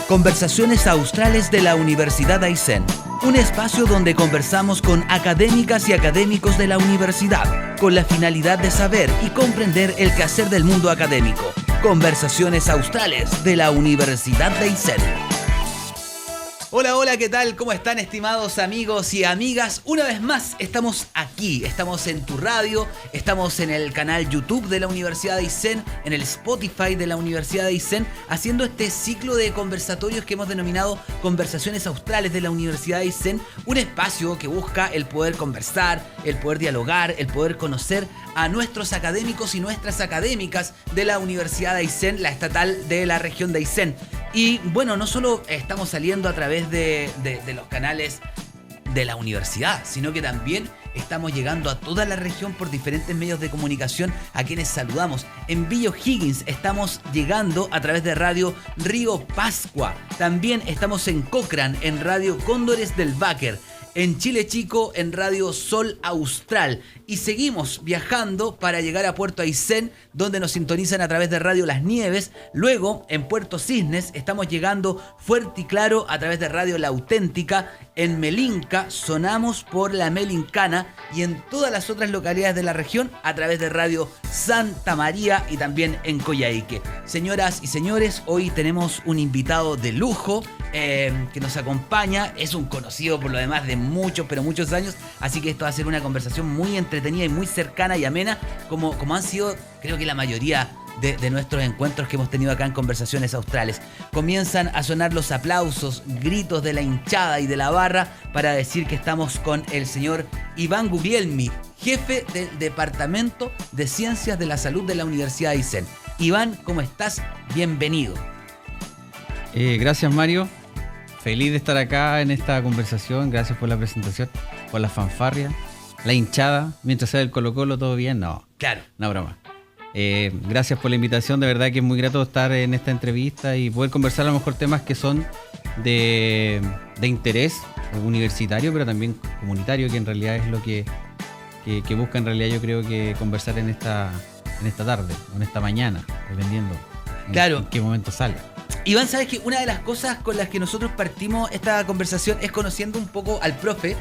Conversaciones Australes de la Universidad Aysén. Un espacio donde conversamos con académicas y académicos de la universidad, con la finalidad de saber y comprender el quehacer del mundo académico. Conversaciones Australes de la Universidad de Aysén. Hola, hola, ¿qué tal? ¿Cómo están, estimados amigos y amigas? Una vez más, estamos aquí, estamos en tu radio, estamos en el canal YouTube de la Universidad de Aysén, en el Spotify de la Universidad de Aysén, haciendo este ciclo de conversatorios que hemos denominado Conversaciones Australes de la Universidad de Aysén, un espacio que busca el poder conversar, el poder dialogar, el poder conocer a nuestros académicos y nuestras académicas de la Universidad de Aysén, la estatal de la región de Aysén. Y bueno, no solo estamos saliendo a través de los canales de la universidad, sino que también estamos llegando a toda la región por diferentes medios de comunicación a quienes saludamos. En Villa O'Higgins estamos llegando a través de Radio Río Pascua. También estamos en Cochrane, en Radio Cóndores del Báquer. En Chile Chico, en Radio Sol Austral. Y seguimos viajando para llegar a Puerto Aysén, donde nos sintonizan a través de Radio Las Nieves. Luego, en Puerto Cisnes, estamos llegando fuerte y claro a través de Radio La Auténtica. En Melinca, sonamos por La Melincana. Y en todas las otras localidades de la región, a través de Radio Santa María y también en Coyhaique. Señoras y señores, hoy tenemos un invitado de lujo que nos acompaña. Es un conocido por lo demás de muchos, pero muchos años. Así que esto va a ser una conversación muy entretenida y muy cercana y amena, como han sido, creo que la mayoría de nuestros encuentros que hemos tenido acá en Conversaciones Australes. Comienzan a sonar los aplausos, gritos de la hinchada y de la barra para decir que estamos con el señor Iván Guglielmi, jefe del Departamento de Ciencias de la Salud de la Universidad de Aysén. Iván, ¿cómo estás? Bienvenido. Gracias, Mario. Feliz de estar acá en esta conversación. Gracias por la presentación, por la fanfarria, la hinchada. Mientras sea el Colo-Colo, ¿todo bien? No. Claro. No, broma. Gracias por la invitación. De verdad que es muy grato estar en esta entrevista y poder conversar a lo mejor temas que son de interés universitario, pero también comunitario, que en realidad es lo que busca en realidad, yo creo, que conversar en esta tarde, o en esta mañana, dependiendo en qué momento sale. Iván, sabes que una de las cosas con las que nosotros partimos esta conversación es conociendo un poco al profe,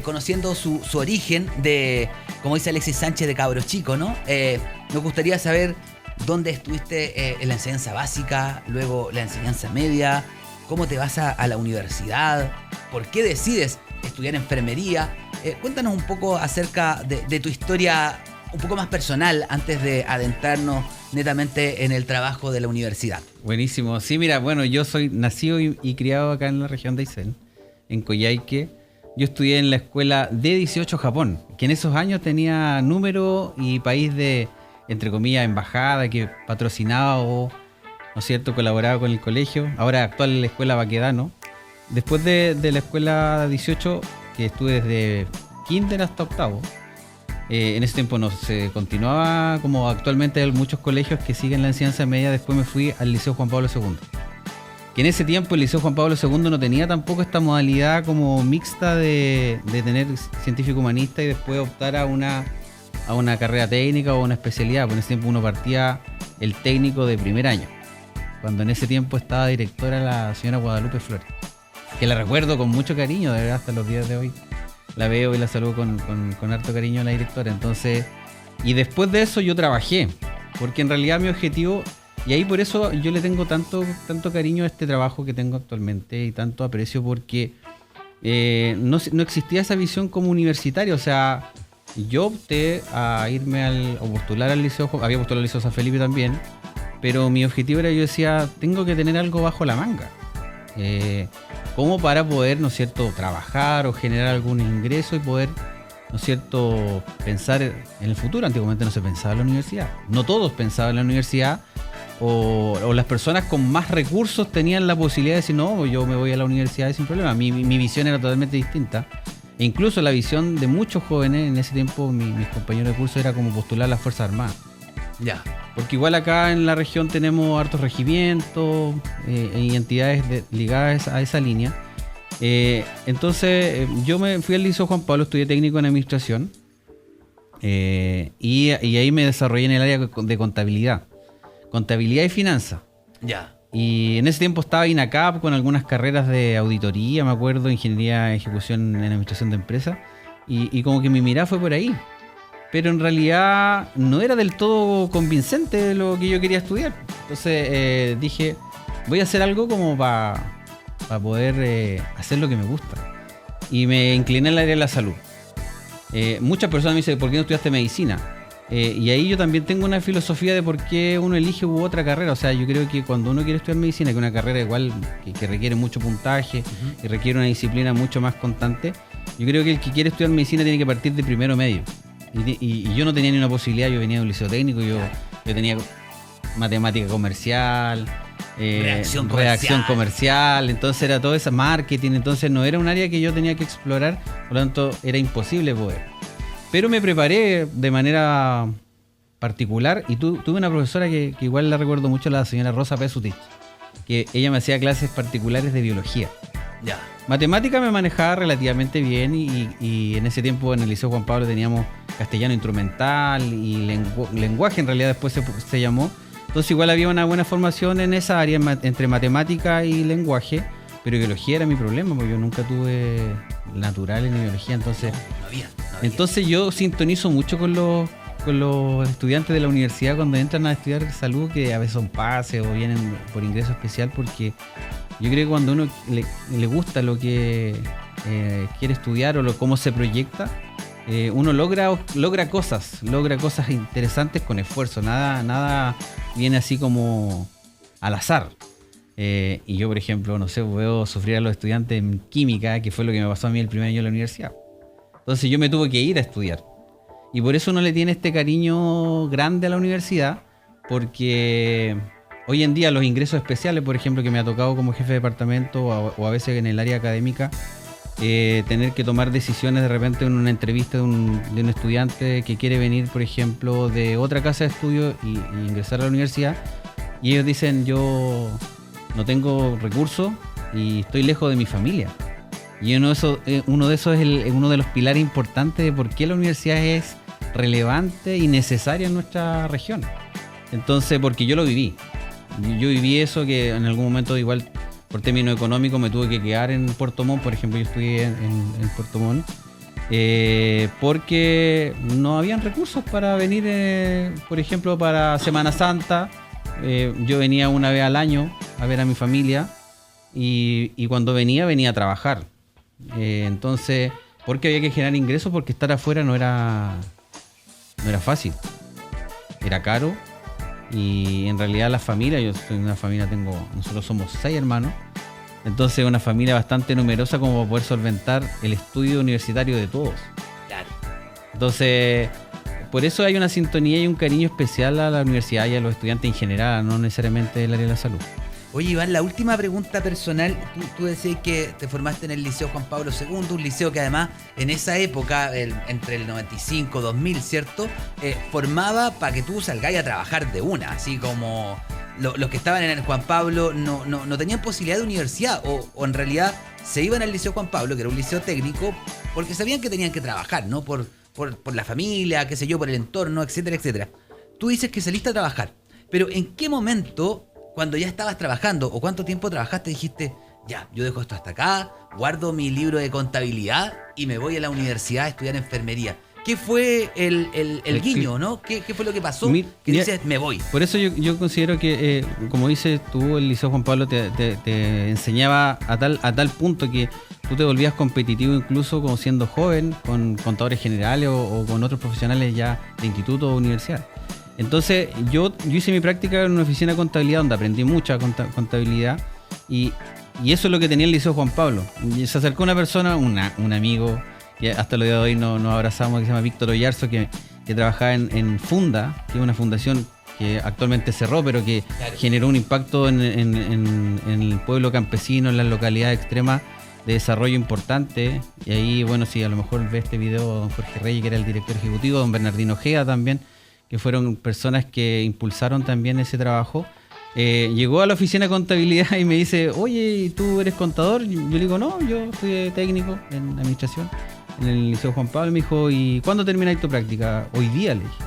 conociendo su origen de, como dice Alexis Sánchez, de cabros chicos, ¿no? Nos gustaría saber dónde estuviste en la enseñanza básica, luego la enseñanza media, cómo te vas a la universidad, por qué decides estudiar enfermería. Cuéntanos un poco acerca de tu historia un poco más personal antes de adentrarnos netamente en el trabajo de la universidad. Buenísimo. Sí, mira, bueno, yo soy nacido y criado acá en la región de Aysén, en Coyhaique. Yo estudié en la escuela D18 Japón, que en esos años tenía número y país de, entre comillas, embajada, que patrocinaba o, ¿no es cierto?, colaboraba con el colegio. Ahora actual en la escuela Baquedano. Después de la escuela 18, que estuve desde kinder hasta octavo, en ese tiempo no se continuaba como actualmente hay muchos colegios que siguen la enseñanza media. Después me fui al Liceo Juan Pablo II, que en ese tiempo el Liceo Juan Pablo II no tenía tampoco esta modalidad como mixta de tener científico humanista y después optar a una carrera técnica o una especialidad. Pues en ese tiempo uno partía el técnico de primer año, cuando en ese tiempo estaba directora la señora Guadalupe Flores, que la recuerdo con mucho cariño, de verdad, hasta los días de hoy. La veo y la saludo con harto cariño a la directora. Entonces, y después de eso yo trabajé, porque en realidad mi objetivo, y ahí por eso yo le tengo tanto cariño a este trabajo que tengo actualmente y tanto aprecio, porque no existía esa visión como universitaria. O sea, yo opté a irme o postular al liceo, había postulado al Liceo San Felipe también, pero mi objetivo era, yo decía, tengo que tener algo bajo la manga. Como para poder, ¿no es cierto?, trabajar o generar algún ingreso y poder, ¿no es cierto?, pensar en el futuro. Antiguamente no se pensaba en la universidad. No todos pensaban en la universidad, o las personas con más recursos tenían la posibilidad de decir, no, yo me voy a la universidad sin problema. Mi visión era totalmente distinta. E incluso la visión de muchos jóvenes, en ese tiempo mis compañeros de curso, era como postular a las Fuerzas Armadas. Ya. Porque igual acá en la región tenemos hartos regimientos y entidades ligadas a esa línea. Entonces yo me fui al Liceo Juan Pablo, estudié técnico en administración y ahí me desarrollé en el área de contabilidad y finanzas. Ya. Y en ese tiempo estaba INACAP con algunas carreras de auditoría, me acuerdo, ingeniería, ejecución en administración de empresas. Y como que mi mirada fue por ahí. Pero en realidad no era del todo convincente lo que yo quería estudiar. Entonces dije, voy a hacer algo como para poder hacer lo que me gusta. Y me incliné al área de la salud. Muchas personas me dicen, ¿por qué no estudiaste medicina? Y ahí yo también tengo una filosofía de por qué uno elige u otra carrera. O sea, yo creo que cuando uno quiere estudiar medicina, que es una carrera igual que requiere mucho puntaje, que requiere una disciplina mucho más constante, yo creo que el que quiere estudiar medicina tiene que partir de primero medio. Y yo no tenía ni una posibilidad, yo venía de un liceo técnico, yo tenía matemática comercial, redacción comercial, entonces era todo ese marketing, entonces no era un área que yo tenía que explorar, por lo tanto era imposible poder. Pero me preparé de manera particular y tuve una profesora que igual la recuerdo mucho, la señora Rosa Pesutich, que ella me hacía clases particulares de biología. Ya. Matemática me manejaba relativamente bien y en ese tiempo en el Liceo Juan Pablo teníamos castellano instrumental y lenguaje, en realidad después se llamó. Entonces igual había una buena formación en esa área, entre matemática y lenguaje, pero biología era mi problema, porque yo nunca tuve naturales ni biología, entonces... No había. Entonces yo sintonizo mucho con los estudiantes de la universidad cuando entran a estudiar salud, que a veces son pases o vienen por ingreso especial, porque yo creo que cuando uno le gusta lo que quiere estudiar o cómo se proyecta, uno logra cosas interesantes con esfuerzo. Nada viene así como al azar. Y yo, por ejemplo, no sé, veo sufrir a los estudiantes en química, que fue lo que me pasó a mí el primer año de la universidad. Entonces yo me tuve que ir a estudiar. Y por eso uno le tiene este cariño grande a la universidad, porque hoy en día los ingresos especiales, por ejemplo, que me ha tocado como jefe de departamento o a veces en el área académica, tener que tomar decisiones de repente en una entrevista de un estudiante que quiere venir, por ejemplo, de otra casa de estudio y ingresar a la universidad, y ellos dicen, yo no tengo recursos y estoy lejos de mi familia. Y uno de esos es uno de los pilares importantes de por qué la universidad es relevante y necesaria en nuestra región. Entonces, porque yo lo viví. Yo viví eso, que en algún momento igual por términos económicos me tuve que quedar en Puerto Montt, por ejemplo, yo estudié en Puerto Montt, porque no habían recursos para venir, por ejemplo, para Semana Santa. Yo venía una vez al año a ver a mi familia y cuando venía a trabajar. Entonces, porque había que generar ingresos, porque estar afuera no era fácil, era caro. Y en realidad la familia, yo soy una familia, nosotros somos 6 hermanos, entonces una familia bastante numerosa como para poder solventar el estudio universitario de todos. Claro. Entonces, por eso hay una sintonía y un cariño especial a la universidad y a los estudiantes en general, no necesariamente del área de la salud. Oye, Iván, la última pregunta personal. Tú decías que te formaste en el Liceo Juan Pablo II, un liceo que además en esa época, entre el 95 y 2000, ¿cierto? Formaba para que tú salgáis a trabajar de una, así como los que estaban en el Juan Pablo no tenían posibilidad de universidad, o en realidad se iban al Liceo Juan Pablo, que era un liceo técnico, porque sabían que tenían que trabajar, ¿no? Por la familia, qué sé yo, por el entorno, etcétera, etcétera. Tú dices que saliste a trabajar, pero ¿en qué momento, cuando ya estabas trabajando, o cuánto tiempo trabajaste, dijiste, ya, yo dejo esto hasta acá, guardo mi libro de contabilidad y me voy a la universidad a estudiar enfermería? ¿Qué fue el guiño, no? ¿Qué fue lo que pasó? Que dices, me voy. Por eso yo considero que, como dices tú, el Liceo Juan Pablo te enseñaba a tal punto que tú te volvías competitivo incluso como siendo joven, con contadores generales o con otros profesionales ya de instituto o universidad. Entonces yo hice mi práctica en una oficina de contabilidad donde aprendí mucha contabilidad y eso es lo que tenía el Liceo Juan Pablo. Y se acercó una persona, un amigo que hasta el día de hoy nos abrazamos, que se llama Víctor Oyarzo, que trabajaba en Funda, que es una fundación que actualmente cerró, pero que generó un impacto en el pueblo campesino, en las localidades extremas de desarrollo importante. Y ahí, bueno, si a lo mejor ve este video don Jorge Reyes, que era el director ejecutivo, don Bernardino Ojeda también, que fueron personas que impulsaron también ese trabajo. Llegó a la oficina de contabilidad y me dice, oye, ¿tú eres contador? Yo le digo, no, yo soy técnico en administración en el Liceo Juan Pablo. Me dijo, ¿y cuándo termináis tu práctica? Hoy día, le dije.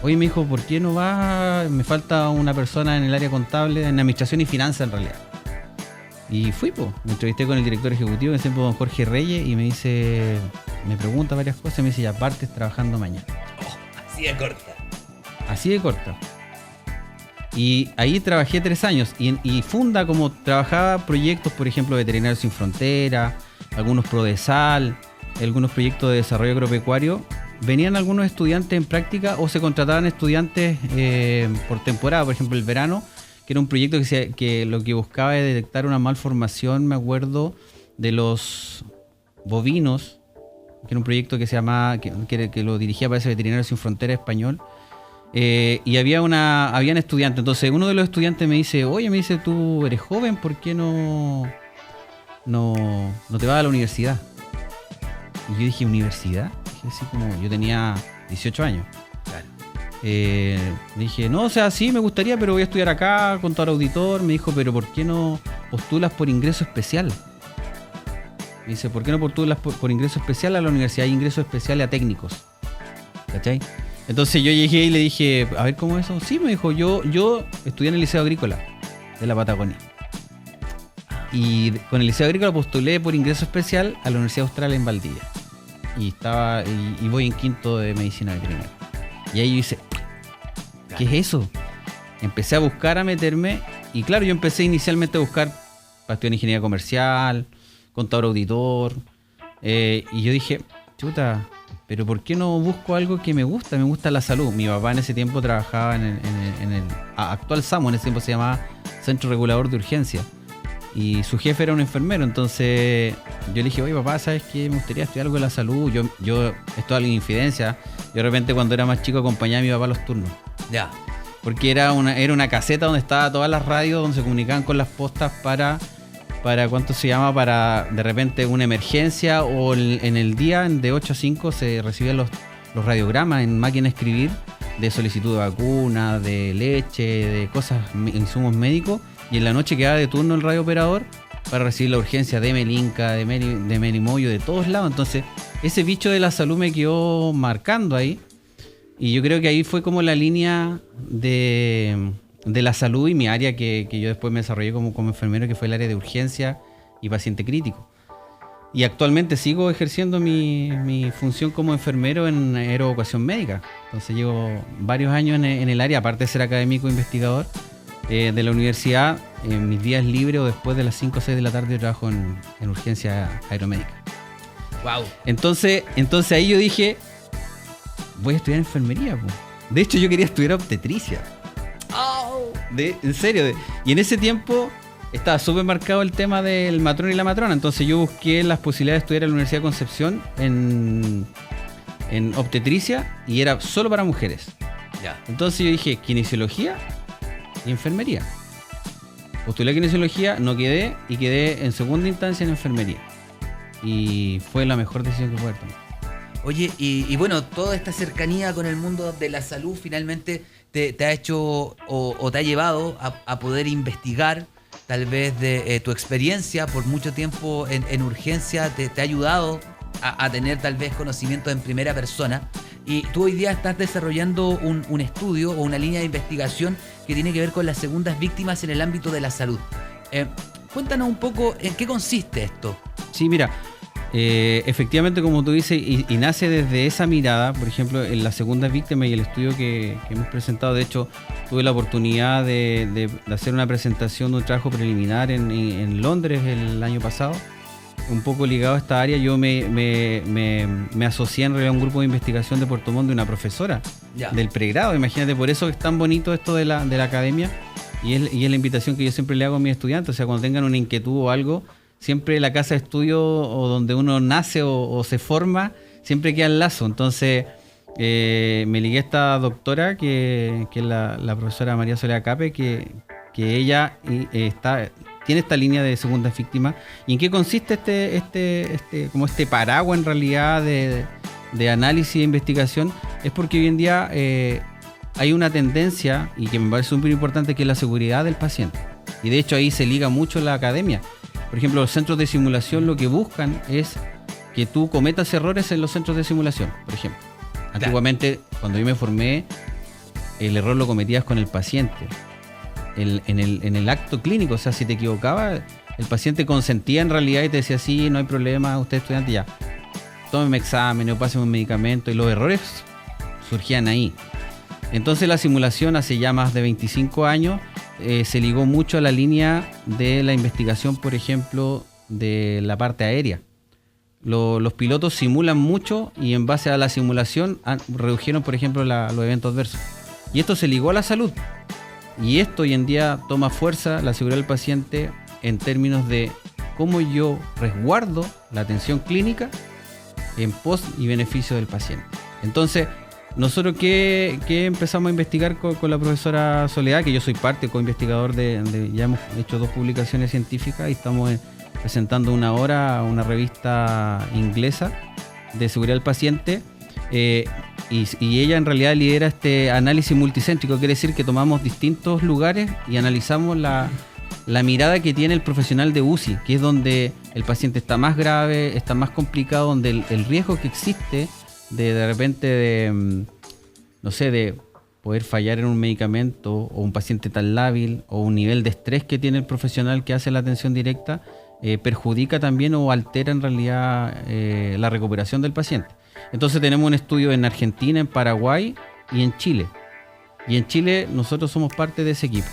Oye, me dijo, ¿por qué no vas? Me falta una persona en el área contable, en administración y finanzas en realidad. Y fui, pues. Me entrevisté con el director ejecutivo, que es don Jorge Reyes, y me pregunta varias cosas, y me dice, ya partes trabajando mañana. Así de corta. Así de corta. Y ahí trabajé 3 años. Y Funda, como trabajaba proyectos, por ejemplo, Veterinarios Sin Fronteras, algunos Prodesal, algunos proyectos de desarrollo agropecuario, venían algunos estudiantes en práctica o se contrataban estudiantes por temporada, por ejemplo, el verano, que era un proyecto que lo que buscaba es detectar una malformación, me acuerdo, de los bovinos, que era un proyecto que se llamaba, que lo dirigía para ese Veterinarios Sin Fronteras español. Y habían estudiantes. Entonces uno de los estudiantes me dice, oye, tú eres joven, ¿por qué no te vas a la universidad? Y yo dije, ¿universidad? Dije así como, yo tenía 18 años. Claro. Dije, no, o sea, sí, me gustaría, pero voy a estudiar acá, contador auditor. Me dijo, pero ¿por qué no postulas por ingreso especial? Me dice, ¿por qué no postulas por ingreso especial a la universidad? Hay ingresos especiales a técnicos. ¿Cachai? Entonces yo llegué y le dije, a ver, ¿cómo es eso? Sí, me dijo, yo estudié en el Liceo Agrícola de la Patagonia. Y con el Liceo Agrícola postulé por ingreso especial a la Universidad Austral en Valdivia. Y voy en quinto de medicina veterinaria. Y ahí yo hice, ¿qué es eso? Empecé a buscar, a meterme. Y claro, yo empecé inicialmente a buscar para estudiar ingeniería comercial, contador auditor. Y yo dije, chuta, pero ¿por qué no busco algo que me gusta? Me gusta la salud. Mi papá en ese tiempo trabajaba en el actual SAMU, en ese tiempo se llamaba Centro Regulador de Urgencia. Y su jefe era un enfermero, entonces yo le dije, oye papá, ¿sabes qué? Me gustaría estudiar algo de la salud. Yo esto es algo de infidencia. Yo de repente cuando era más chico acompañaba a mi papá a los turnos. Ya. Porque era una caseta donde estaba todas las radios, donde se comunicaban con las postas para ¿cuánto se llama? Para de repente una emergencia o en el día de 8 a 5 se recibían los radiogramas en máquina de escribir de solicitud de vacuna, de leche, de cosas, insumos médicos. Y en la noche quedaba de turno el radiooperador para recibir la urgencia de Melinca, de Melimoyo, de todos lados. Entonces, ese bicho de la salud me quedó marcando ahí. Y yo creo que ahí fue como la línea de la salud y mi área que yo después me desarrollé como enfermero, que fue el área de urgencia y paciente crítico. Y actualmente sigo ejerciendo mi función como enfermero en aeroevacuación médica. Entonces llevo varios años en el área, aparte de ser académico e investigador de la universidad. En mis días libres o después de las 5 o 6 de la tarde yo trabajo en urgencia aeromédica. Wow. Entonces ahí yo dije, voy a estudiar enfermería, po. De hecho yo quería estudiar obstetricia. Oh. En serio. Y en ese tiempo estaba súper marcado el tema del matrón y la matrona. Entonces yo busqué las posibilidades de estudiar en la Universidad de Concepción en obstetricia y era solo para mujeres. Ya. Entonces yo dije, kinesiología y enfermería. Postulé a kinesiología, no quedé y quedé en segunda instancia en enfermería. Y fue la mejor decisión que pude tomar. Oye, y bueno, toda esta cercanía con el mundo de la salud finalmente te ha hecho o te ha llevado a poder investigar, tal vez de tu experiencia por mucho tiempo en urgencia, te ha ayudado a tener tal vez conocimientos en primera persona. Y tú hoy día estás desarrollando un estudio o una línea de investigación que tiene que ver con las segundas víctimas en el ámbito de la salud. Cuéntanos un poco en qué consiste esto. Sí, mira, efectivamente, como tú dices, y nace desde esa mirada. Por ejemplo, en las segundas víctimas y el estudio que hemos presentado, de hecho, tuve la oportunidad de hacer una presentación de un trabajo preliminar en Londres el año pasado. Un poco ligado a esta área, yo me asocié en realidad a un grupo de investigación de Puerto Montt de una profesora del pregrado. Imagínate, por eso es tan bonito esto de la academia y es la invitación que yo siempre le hago a mis estudiantes. O sea, cuando tengan una inquietud o algo, siempre la casa de estudio o donde uno nace o se forma, siempre queda el lazo. Entonces me ligué a esta doctora que es la profesora María Soledad Cape, que ella tiene esta línea de segundas víctimas. ¿Y en qué consiste este paraguas en realidad de análisis e investigación? Es porque hoy en día hay una tendencia, y que me parece súper importante, que es la seguridad del paciente. Y de hecho ahí se liga mucho la academia. Por ejemplo, los centros de simulación lo que buscan es que tú cometas errores en los centros de simulación, por ejemplo. Antiguamente, cuando yo me formé, el error lo cometías con el paciente. En el acto clínico, o sea, si te equivocabas, el paciente consentía en realidad y te decía, sí, no hay problema, usted es estudiante, ya, tómeme examen o páseme un medicamento, y los errores surgían ahí. Entonces la simulación hace ya más de 25 años se ligó mucho a la línea de la investigación, por ejemplo, de la parte aérea. Los pilotos simulan mucho y en base a la simulación redujeron, por ejemplo, los eventos adversos. Y esto se ligó a la salud. Y esto hoy en día toma fuerza, la seguridad del paciente, en términos de cómo yo resguardo la atención clínica en pos y beneficio del paciente. Entonces, nosotros que empezamos a investigar con la profesora Soledad, que yo soy parte, co-investigador ya hemos hecho 2 publicaciones científicas y estamos presentando una revista inglesa de seguridad del paciente, y ella en realidad lidera este análisis multicéntrico, quiere decir que tomamos distintos lugares y analizamos la mirada que tiene el profesional de UCI, que es donde el paciente está más grave, está más complicado, donde el riesgo que existe de repente de poder fallar en un medicamento, o un paciente tan lábil, o un nivel de estrés que tiene el profesional que hace la atención directa, perjudica también o altera en realidad la recuperación del paciente. Entonces tenemos un estudio en Argentina, en Paraguay y en Chile. Y en Chile nosotros somos parte de ese equipo.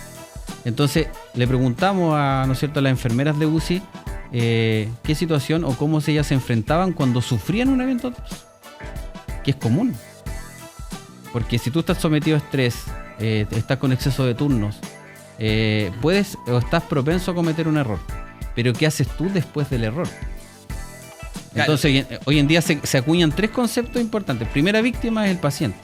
Entonces le preguntamos a las enfermeras de UCI qué situación o cómo ellas se enfrentaban cuando sufrían un evento adverso, que es común. Porque si tú estás sometido a estrés, estás con exceso de turnos, puedes o estás propenso a cometer un error. Pero ¿qué haces tú después del error? Entonces, hoy en día se acuñan 3 conceptos importantes. Primera víctima es el paciente.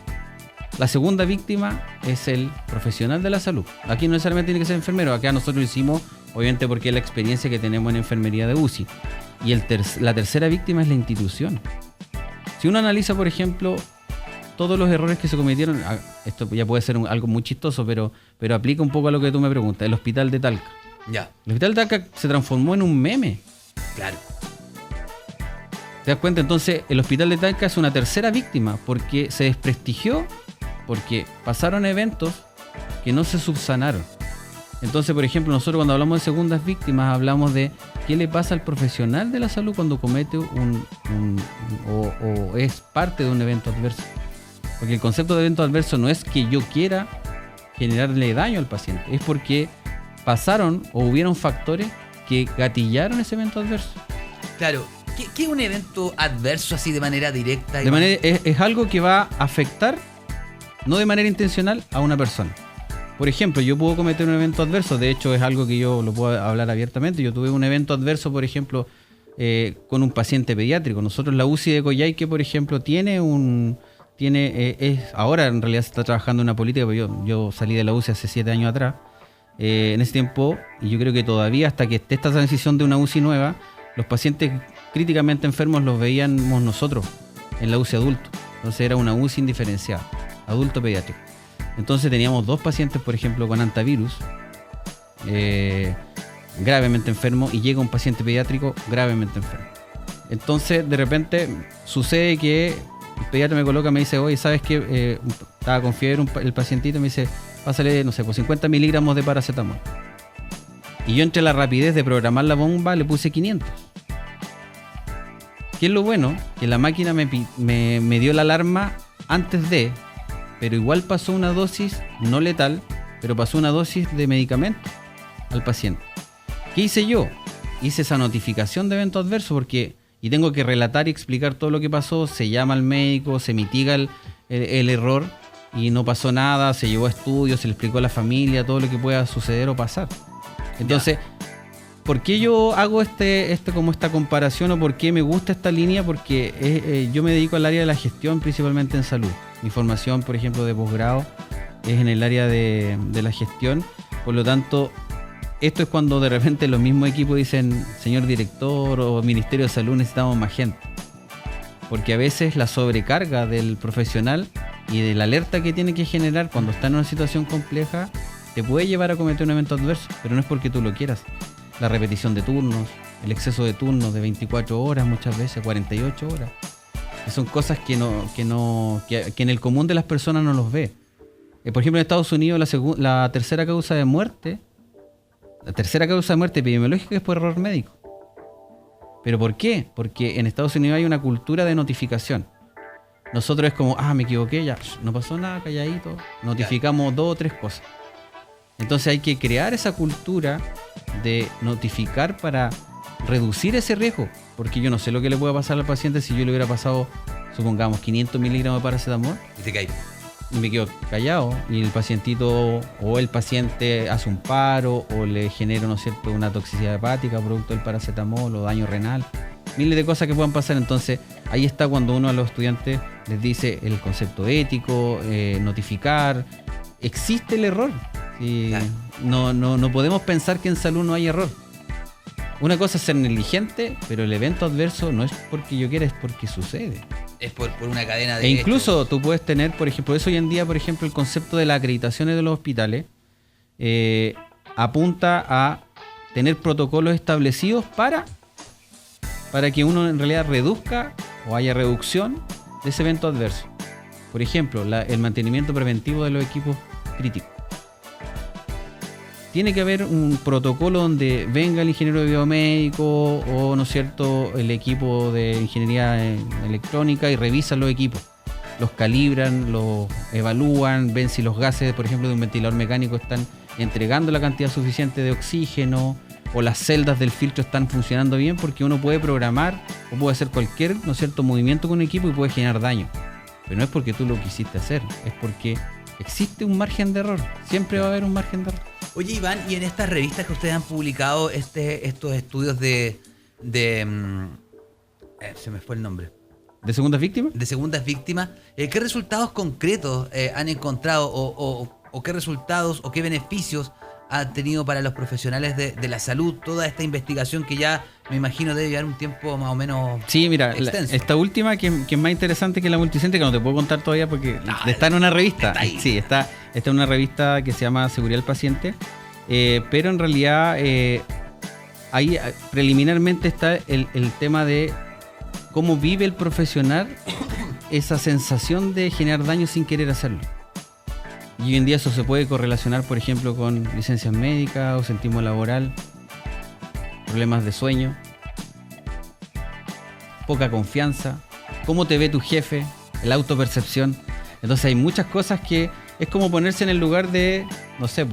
La segunda víctima es el profesional de la salud. Aquí no necesariamente tiene que ser enfermero. Acá nosotros lo hicimos, obviamente, porque es la experiencia que tenemos en enfermería de UCI. Y la tercera víctima es la institución. Si uno analiza, por ejemplo, todos los errores que se cometieron, esto ya puede ser algo muy chistoso, pero aplica un poco a lo que tú me preguntas. El hospital de Talca. Ya. El hospital de Talca se transformó en un meme. Claro. ¿Te das cuenta? Entonces, el hospital de Talca es una tercera víctima porque se desprestigió, porque pasaron eventos que no se subsanaron. Entonces, por ejemplo, nosotros cuando hablamos de segundas víctimas hablamos de qué le pasa al profesional de la salud cuando comete o es parte de un evento adverso. Porque el concepto de evento adverso no es que yo quiera generarle daño al paciente, es porque pasaron o hubieron factores que gatillaron ese evento adverso. Claro. ¿Qué es un evento adverso así de manera directa? Es algo que va a afectar, no de manera intencional, a una persona. Por ejemplo, yo puedo cometer un evento adverso, de hecho es algo que yo lo puedo hablar abiertamente. Yo tuve un evento adverso, por ejemplo, con un paciente pediátrico. Nosotros la UCI de Coyhaique, por ejemplo, ahora en realidad se está trabajando en una política, pero yo salí de la UCI hace 7 años atrás. En ese tiempo, y yo creo que todavía hasta que esté esta transición de una UCI nueva, los pacientes críticamente enfermos los veíamos nosotros en la UCI adulto. Entonces era una UCI indiferenciada, adulto pediátrico. Entonces teníamos 2 pacientes, por ejemplo, con hantavirus, gravemente enfermo, y llega un paciente pediátrico gravemente enfermo. Entonces de repente sucede que el pediatra me dice, oye, ¿sabes qué? Estaba con fiebre el pacientito, me dice, pásale, no sé, pues 50 miligramos de paracetamol. Y yo, entre la rapidez de programar la bomba, le puse 500. ¿Qué es lo bueno? Que la máquina me dio la alarma antes de, pero igual pasó una dosis no letal, pero pasó una dosis de medicamento al paciente. ¿Qué hice yo? Hice esa notificación de evento adverso y tengo que relatar y explicar todo lo que pasó. Se llama al médico, se mitiga el error y no pasó nada, se llevó a estudios, se le explicó a la familia todo lo que pueda suceder o pasar. Entonces, ¿por qué yo hago como esta comparación, o por qué me gusta esta línea? Porque yo me dedico al área de la gestión, principalmente en salud. Mi formación, por ejemplo, de posgrado es en el área de la gestión. Por lo tanto, esto es cuando de repente los mismos equipos dicen, señor director o Ministerio de Salud, necesitamos más gente. Porque a veces la sobrecarga del profesional y de la alerta que tiene que generar cuando está en una situación compleja te puede llevar a cometer un evento adverso, pero no es porque tú lo quieras. La repetición de turnos, el exceso de turnos de 24 horas, muchas veces 48 horas, que son cosas que en el común de las personas no los ve. Por ejemplo, en Estados Unidos la tercera causa de muerte epidemiológica es por error médico. ¿Pero por qué? Porque en Estados Unidos hay una cultura de notificación. Nosotros es como, me equivoqué, ya, no pasó nada, calladito. Notificamos 2 o 3 cosas. Entonces hay que crear esa cultura de notificar para reducir ese riesgo. Porque yo no sé lo que le pueda pasar al paciente si yo le hubiera pasado, supongamos, 500 miligramos de paracetamol. Y te caes. Y me quedo callado. Y el pacientito o el paciente hace un paro o le genera, ¿no es cierto?, una toxicidad hepática producto del paracetamol o daño renal. Miles de cosas que puedan pasar. Entonces ahí está cuando uno a los estudiantes les dice el concepto ético, notificar. Existe el error. Sí, claro. No podemos pensar que en salud no hay error. Una cosa es ser negligente, pero el evento adverso no es porque yo quiera, es porque sucede. Es por una cadena de E incluso tú puedes tener, por ejemplo, eso hoy en día, por ejemplo, el concepto de las acreditaciones de los hospitales apunta a tener protocolos establecidos para que uno en realidad reduzca o haya reducción de ese evento adverso. Por ejemplo, el mantenimiento preventivo de los equipos críticos. Tiene que haber un protocolo donde venga el ingeniero biomédico o, ¿no es cierto?, el equipo de ingeniería electrónica y revisan los equipos. Los calibran, los evalúan, ven si los gases, por ejemplo, de un ventilador mecánico están entregando la cantidad suficiente de oxígeno o las celdas del filtro están funcionando bien, porque uno puede programar o puede hacer cualquier, ¿no es cierto?, movimiento con un equipo y puede generar daño. Pero no es porque tú lo quisiste hacer, es porque existe un margen de error. Siempre va a haber un margen de error. Oye, Iván, y en estas revistas que ustedes han publicado, estos estudios se me fue el nombre. ¿De segundas víctimas? De segundas víctimas, ¿qué resultados concretos han encontrado o qué resultados o qué beneficios ha tenido para los profesionales de la salud toda esta investigación que ya me imagino debe llevar un tiempo más o menos extenso? Esta última que es más interesante que la multicéntrica, no te puedo contar todavía porque está en una revista. Está en una revista que se llama Seguridad del Paciente, pero en realidad ahí preliminarmente está el tema de cómo vive el profesional esa sensación de generar daño sin querer hacerlo. Y hoy en día eso se puede correlacionar, por ejemplo, con licencias médicas, ausentismo laboral, problemas de sueño, poca confianza, cómo te ve tu jefe, la autopercepción. Entonces hay muchas cosas que es como ponerse en el lugar de, no sé,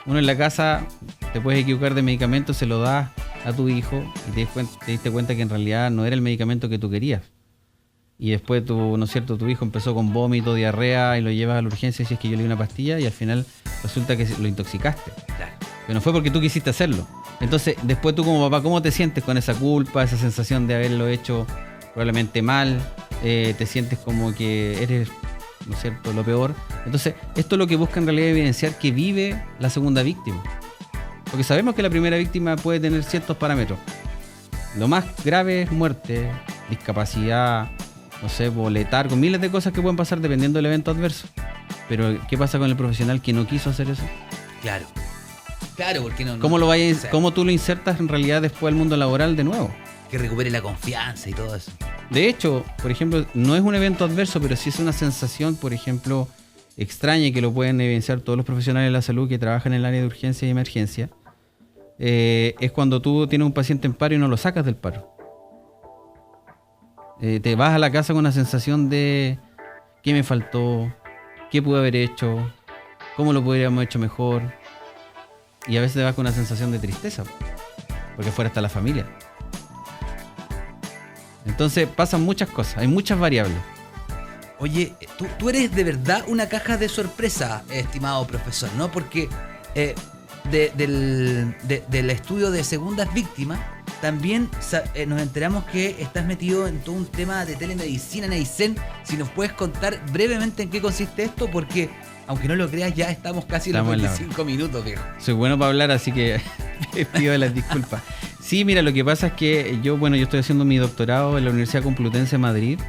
uno en la casa te puedes equivocar de medicamento, se lo das a tu hijo y te diste cuenta que en realidad no era el medicamento que tú querías. Y después ¿no es cierto?, tu hijo empezó con vómito, diarrea y lo llevas a la urgencia y dices que yo le di una pastilla y al final resulta que lo intoxicaste. Claro. Pero no fue porque tú quisiste hacerlo. Entonces, después tú como papá, ¿cómo te sientes con esa culpa, esa sensación de haberlo hecho probablemente mal? Te sientes como que eres, ¿no es cierto?, lo peor. Entonces, esto es lo que busca en realidad evidenciar que vive la segunda víctima. Porque sabemos que la primera víctima puede tener ciertos parámetros. Lo más grave es muerte, discapacidad, no sé, letargo, miles de cosas que pueden pasar dependiendo del evento adverso. Pero, ¿qué pasa con el profesional que no quiso hacer eso? Claro, porque no. ¿Cómo tú lo insertas en realidad después al mundo laboral de nuevo? Que recupere la confianza y todo eso. De hecho, por ejemplo, no es un evento adverso, pero sí es una sensación, por ejemplo, extraña y que lo pueden evidenciar todos los profesionales de la salud que trabajan en el área de urgencia y emergencia. Es cuando tú tienes un paciente en paro y no lo sacas del paro. Te vas a la casa con una sensación de ¿qué me faltó? ¿Qué pude haber hecho? ¿Cómo lo podríamos haber hecho mejor? Y a veces te vas con una sensación de tristeza, porque fuera está la familia. Entonces pasan muchas cosas, hay muchas variables. Oye, tú eres de verdad una caja de sorpresa, estimado profesor, ¿no? Porque del estudio de segundas víctimas también nos enteramos que estás metido en todo un tema de telemedicina en Aysén. Si nos puedes contar brevemente en qué consiste esto, porque aunque no lo creas, ya estamos casi en los 25 minutos, viejo. Soy bueno para hablar, así que pido las disculpas. Sí, mira, lo que pasa es que yo estoy haciendo mi doctorado en la Universidad Complutense de Madrid.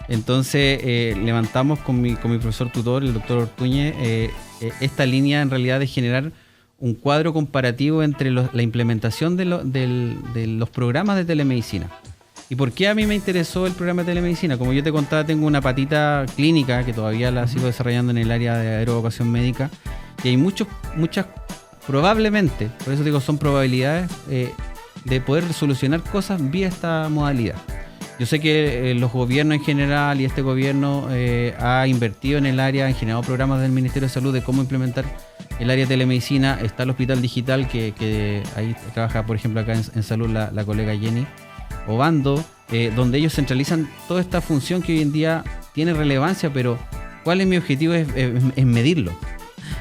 Entonces levantamos con mi profesor tutor, el doctor Ortuñez, esta línea en realidad de generar un cuadro comparativo entre la implementación de los programas de telemedicina. ¿Y por qué a mí me interesó el programa de telemedicina? Como yo te contaba, tengo una patita clínica que todavía la sigo desarrollando en el área de aeroeducación médica. Y hay muchas, probablemente, por eso digo, son probabilidades de poder solucionar cosas vía esta modalidad. Yo sé que los gobiernos en general y este gobierno ha invertido en el área, han generado programas del Ministerio de Salud de cómo implementar el área de telemedicina. Está el Hospital Digital, que ahí trabaja, por ejemplo, acá en salud la colega Jenny Obando, donde ellos centralizan toda esta función que hoy en día tiene relevancia, pero ¿cuál es mi objetivo? Es medirlo.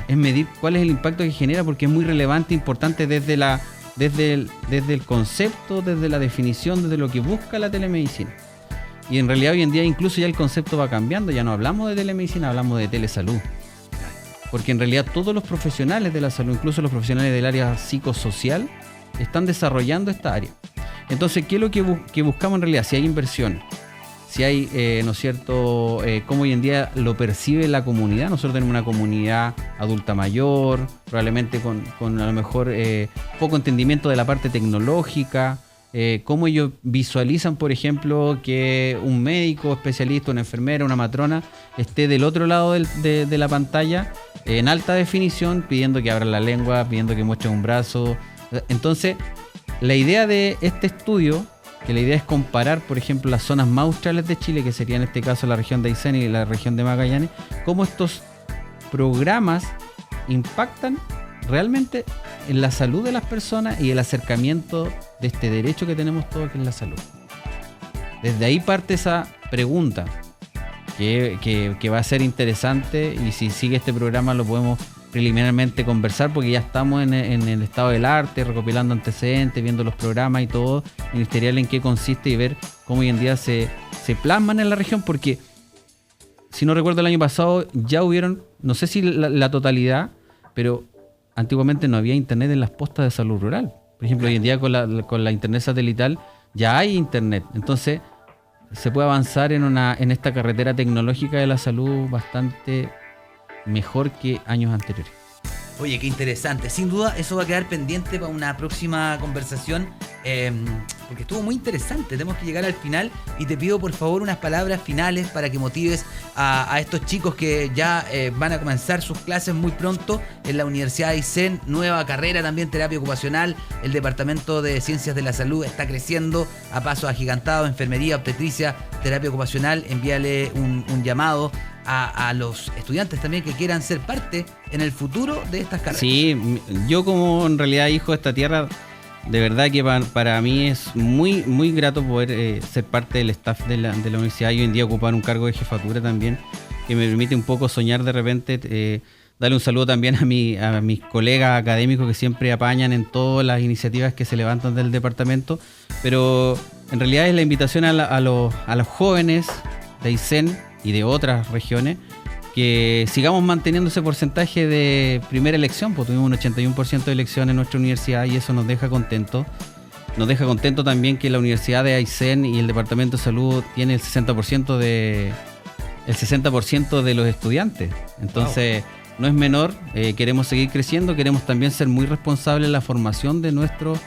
Es medir cuál es el impacto que genera, porque es muy relevante, importante desde el concepto, desde la definición, desde lo que busca la telemedicina. Y en realidad hoy en día incluso ya el concepto va cambiando, ya no hablamos de telemedicina, hablamos de telesalud. Porque en realidad todos los profesionales de la salud, incluso los profesionales del área psicosocial, están desarrollando esta área. Entonces, ¿qué es lo que buscamos en realidad? Si hay inversión, si hay, ¿no es cierto?, cómo hoy en día lo percibe la comunidad. Nosotros tenemos una comunidad adulta mayor, probablemente con a lo mejor poco entendimiento de la parte tecnológica, cómo ellos visualizan, por ejemplo, que un médico especialista, una enfermera, una matrona, esté del otro lado de la pantalla, en alta definición, pidiendo que abran la lengua, pidiendo que muestren un brazo. Entonces, la idea de este estudio, que la idea es comparar, por ejemplo, las zonas más australes de Chile, que sería en este caso la región de Aysén y la región de Magallanes, cómo estos programas impactan realmente en la salud de las personas y el acercamiento de este derecho que tenemos todos, que es la salud. Desde ahí parte esa pregunta, que va a ser interesante, y si sigue este programa lo podemos preliminarmente conversar, porque ya estamos en el estado del arte, recopilando antecedentes, viendo los programas y todo ministerial en qué consiste, y ver cómo hoy en día se plasman en la región, porque si no recuerdo el año pasado ya hubieron, no sé si la totalidad, pero antiguamente no había internet en las postas de salud rural. Por ejemplo, hoy en día con la internet satelital ya hay internet, entonces se puede avanzar en esta carretera tecnológica de la salud bastante mejor que años anteriores. Oye, qué interesante. Sin duda, eso va a quedar pendiente para una próxima conversación, porque estuvo muy interesante. Tenemos que llegar al final y te pido, por favor, unas palabras finales para que motives a estos chicos que ya van a comenzar sus clases muy pronto en la Universidad de Aysén. Nueva carrera también, terapia ocupacional. El Departamento de Ciencias de la Salud está creciendo a pasos agigantados. Enfermería, obstetricia, terapia ocupacional. Envíale un llamado a los estudiantes también que quieran ser parte en el futuro de estas carreras. Sí, yo como en realidad hijo de esta tierra, de verdad que para mí es muy, muy grato poder ser parte del staff de la universidad y hoy en día ocupar un cargo de jefatura también, que me permite un poco soñar de repente. Darle un saludo también a mis colegas académicos que siempre apañan en todas las iniciativas que se levantan del departamento, pero en realidad es la invitación a los jóvenes de Aysén y de otras regiones, que sigamos manteniendo ese porcentaje de primera elección, pues tuvimos un 81% de elección en nuestra universidad y eso nos deja contentos. Nos deja contento también que la Universidad de Aysén y el Departamento de Salud tiene el 60% de los estudiantes. Entonces, no es menor, queremos seguir creciendo, queremos también ser muy responsables en la formación de nuestras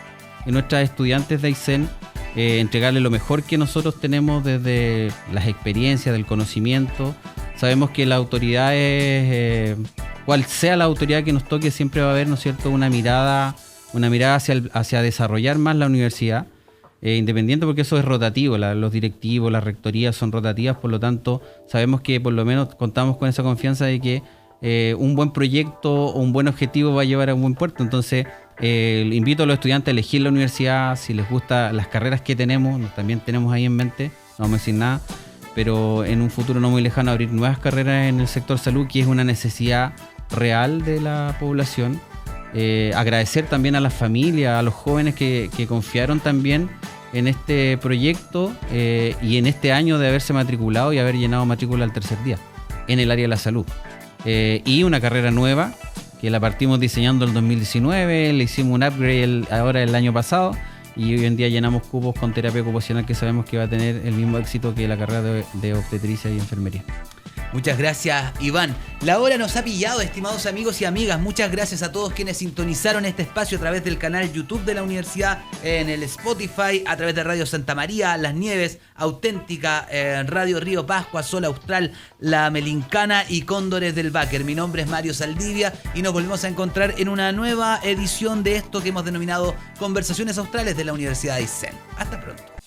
estudiantes de Aysén, entregarle lo mejor que nosotros tenemos desde las experiencias, del conocimiento. Sabemos que las autoridades, cual sea la autoridad que nos toque, siempre va a haber, ¿no es cierto?, una mirada hacia desarrollar más la universidad, independiente, porque eso es rotativo, los directivos, las rectorías son rotativas, por lo tanto sabemos que por lo menos contamos con esa confianza de que un buen proyecto o un buen objetivo va a llevar a un buen puerto. Entonces invito a los estudiantes a elegir la universidad, si les gustan las carreras que tenemos, también tenemos ahí en mente, no vamos a decir nada, pero en un futuro no muy lejano abrir nuevas carreras en el sector salud, que es una necesidad real de la población. Agradecer también a las familias, a los jóvenes que confiaron también en este proyecto y en este año de haberse matriculado y haber llenado matrícula al tercer día en el área de la salud. Y una carrera nueva que la partimos diseñando el 2019, le hicimos un upgrade ahora el año pasado y hoy en día llenamos cupos con terapia ocupacional, que sabemos que va a tener el mismo éxito que la carrera de obstetricia y enfermería. Muchas gracias, Iván. La hora nos ha pillado, estimados amigos y amigas. Muchas gracias a todos quienes sintonizaron este espacio a través del canal YouTube de la universidad, en el Spotify, a través de Radio Santa María, Las Nieves, Auténtica, Radio Río Pascua, Sol Austral, La Melincana y Cóndores del Báquer. Mi nombre es Mario Saldivia y nos volvemos a encontrar en una nueva edición de esto que hemos denominado Conversaciones Australes de la Universidad de Aysén. Hasta pronto.